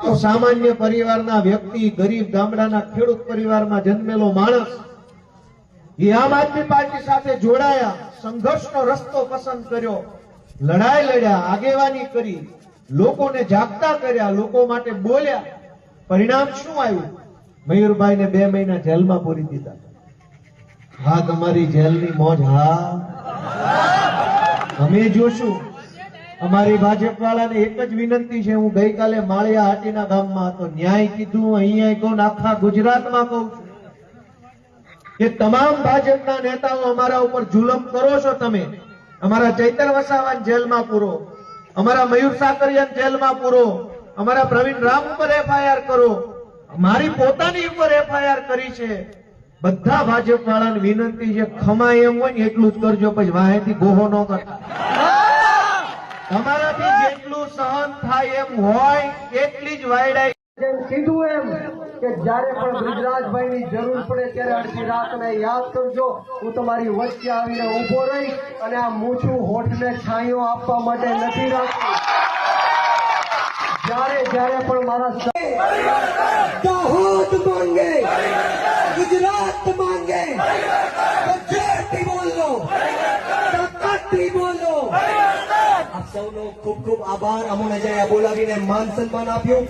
તો સામાન્ય પરિવારના વ્યક્તિ, ગરીબ ગામડાના ખેડૂત પરિવારમાં જન્મેલો માણસ એ આમ આદમી પાર્ટી સાથે જોડાયા, સંઘર્ષનો રસ્તો પસંદ કર્યો, લડાઈ લડ્યા, આગેવાની કરી, લોકોને જાગતા કર્યા, લોકો માટે બોલ્યા. પરિણામ શું આવ્યું? મયુરભાઈને 2 મહિના જેલમાં પૂરી દીધા. હા, તમારી જેલની મોજ. હા, અમે જોશું. અમારી ભાજપ વાળાને એક જ વિનંતી છે. હું ગઈકાલે માળિયા હાટીના ગામમાં હતો, ન્યાય કીધું, અહીંયા કહું, આખા ગુજરાતમાં કહું છું કે તમામ ભાજપના નેતાઓ અમારા ઉપર જુલમ કરો છો. તમે અમારા ચૈતર વસાવાને જેલમાં પૂરો, અમારા મયુર સાકરિયાને જેલમાં પૂરો, અમારા પ્રવીણ રામ ઉપર એફઆઈઆર કરો, મારી પોતાની ઉપર એફઆઈઆર કરી છે. બધા ભાજપ વાળાને વિનંતી છે, ખમાય એમ હોય ને એટલું જ કરજો, પછી વાહેથી ગોહો ન કરતા. તમારાથી જેટલું સહન થાય એમ હોય એટલી જ વાયડાઈ. કીધું એમ કે જ્યારે પણ બ્રિજરાજભાઈની જરૂર પડે ત્યારે અડધી રાતને યાદ કરજો. હું તમારી વચ્ચે આવીને ઉભો રહી અને આ મૂછું હોઠને છાંયો આપવા માટે નથી રાખતી. જ્યારે પણ મારા દાહોદ માંગે, ગુજરાત માંગે, જોરથી બોલો, તાકાતથી બોલો. આપ સૌનો ખૂબ ખૂબ આભાર. અમોને બોલાવીને માન સન્માન આપ્યું.